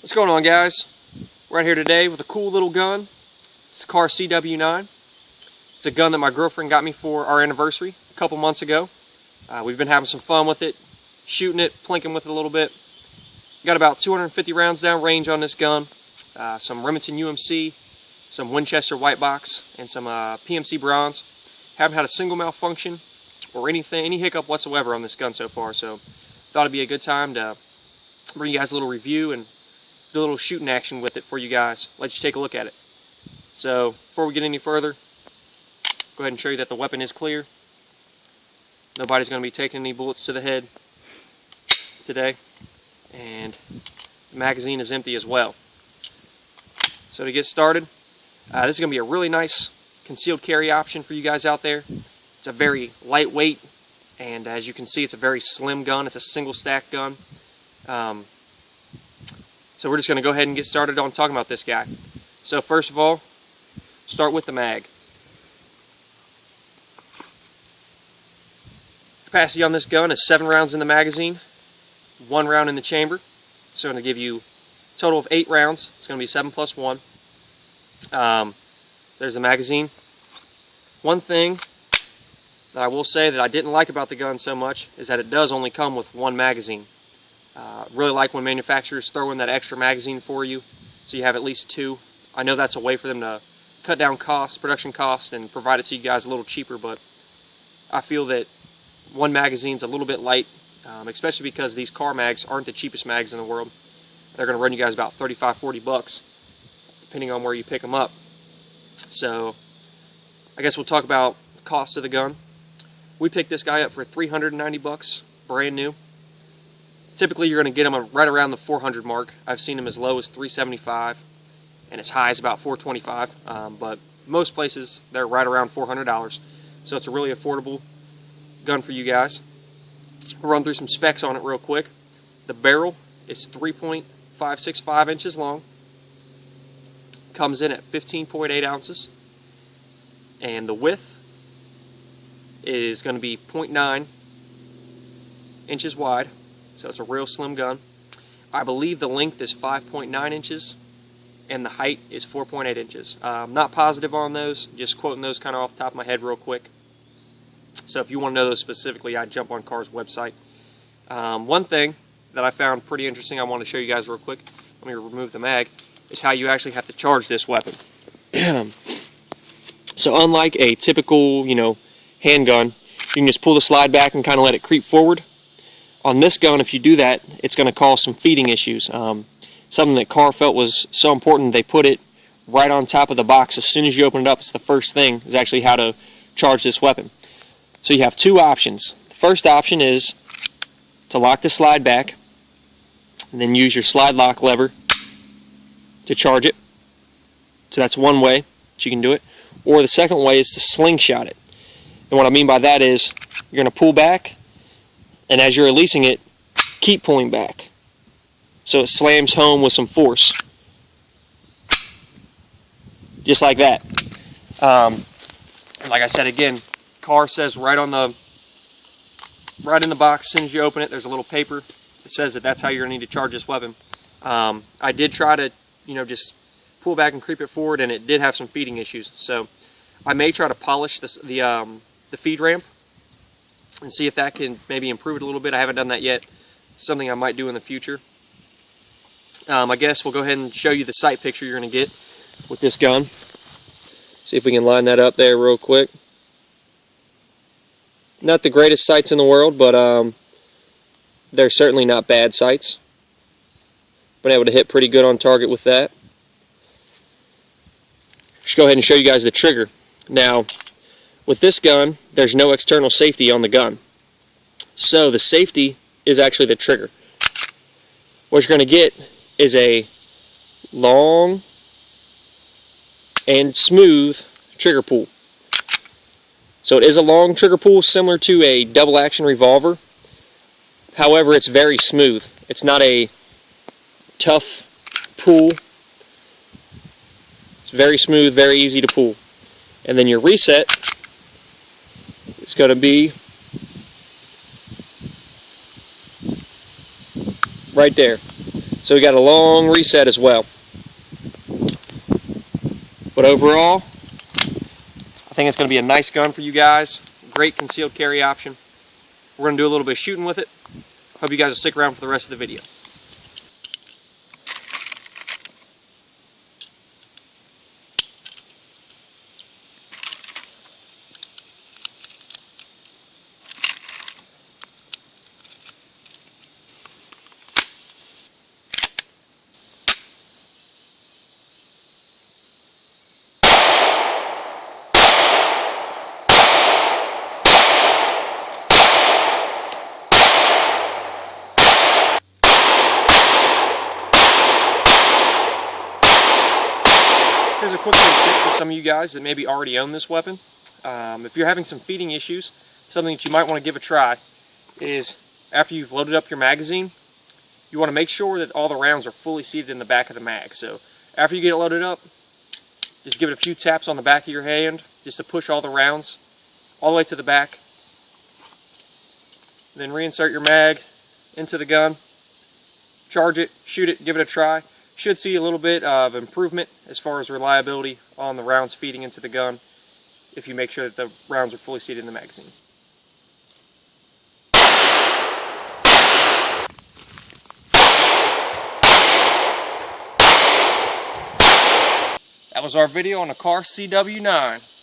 What's going on, guys? We're out here today with a cool little gun. It's a Kahr CW9. It's a gun that my girlfriend got me for our anniversary a couple months ago. We've been having some fun with it, shooting it, plinking with it a little bit. Got about 250 rounds down range on this gun, some Remington UMC, some Winchester white box, and some PMC bronze. Haven't had a single malfunction or any hiccup whatsoever on this gun so far, so thought it'd be a good time to bring you guys a little review and do a little shooting action with it for you guys. Let you take a look at it. So before we get any further, go ahead and show you that the weapon is clear. Nobody's going to be taking any bullets to the head today, and the magazine is empty as well. So to get started, this is going to be a really nice concealed carry option for you guys out there. It's a very lightweight, and as you can see, it's a very slim gun. It's a single stack gun. So we're just going to go ahead and get started on talking about this guy. So first of all, start with the mag. Capacity on this gun is 7 rounds in the magazine, 1 round in the chamber. So I'm going to give you a total of 8 rounds. It's going to be 7 plus 1. There's the magazine. One thing that I will say that I didn't like about the gun so much is that it does only come with 1 magazine. Really like when manufacturers throw in that extra magazine for you, so you have at least 2. I know that's a way for them to cut down costs, production costs, and provide it to you guys a little cheaper, but I feel that 1 magazine's a little bit light, especially because these Kahr mags aren't the cheapest mags in the world. They're going to run you guys about $35–40 bucks, depending on where you pick them up. So I guess we'll talk about the cost of the gun. We picked this guy up for $390 bucks, brand new. Typically you're going to get them right around the 400 mark. I've seen them as low as $375 and as high as about $425, but most places they're right around $400. So it's a really affordable gun for you guys. We'll run through some specs on it real quick. The barrel is 3.565 inches long. Comes in at 15.8 ounces. And the width is going to be 0.9 inches wide. So it's a real slim gun. I believe the length is 5.9 inches and the height is 4.8 inches. I'm not positive on those, just quoting those kind of off the top of my head real quick. So if you want to know those specifically, I'd jump on Kahr's website. One thing that I found pretty interesting I want to show you guys real quick, let me remove the mag, is how you actually have to charge this weapon. So unlike a typical, handgun, you can just pull the slide back and kind of let it creep forward. On this gun, if you do that, it's going to cause some feeding issues. Something that Kahr felt was so important, they put it right on top of the box. As soon as you open it up, it's the first thing, is actually how to charge this weapon. So you have 2 options. The first option is to lock the slide back, and then use your slide lock lever to charge it. So that's one way that you can do it. Or the second way is to slingshot it. And what I mean by that is, you're going to pull back, and as you're releasing it, keep pulling back. So it slams home with some force. Just like that. And like I said again, Kahr says right in the box, as soon as you open it, there's a little paper that says that that's how you're going to need to charge this weapon. I did try to, just pull back and creep it forward, and it did have some feeding issues. So I may try to polish the feed ramp and see if that can maybe improve it a little bit. I haven't done that yet. Something I might do in the future. I guess we'll go ahead and show you the sight picture you're going to get with this gun. See if we can line that up there real quick. Not the greatest sights in the world, but they're certainly not bad sights. Been able to hit pretty good on target with that. Just go ahead and show you guys the trigger. Now, with this gun, there's no external safety on the gun. So the safety is actually the trigger. What you're going to get is a long and smooth trigger pull. So it is a long trigger pull, similar to a double action revolver. However, it's very smooth. It's not a tough pull. It's very smooth, very easy to pull. And then your reset is going to be right there. So we got a long reset as well. But overall, I think it's going to be a nice gun for you guys. Great concealed carry option. We're going to do a little bit of shooting with it. Hope you guys will stick around for the rest of the video. Here's a quick little tip for some of you guys that maybe already own this weapon. If you're having some feeding issues, something that you might want to give a try is after you've loaded up your magazine, you want to make sure that all the rounds are fully seated in the back of the mag. So after you get it loaded up, just give it a few taps on the back of your hand just to push all the rounds all the way to the back. Then reinsert your mag into the gun, charge it, shoot it, give it a try. Should see a little bit of improvement as far as reliability on the rounds feeding into the gun if you make sure that the rounds are fully seated in the magazine. That was our video on the Kahr CW9.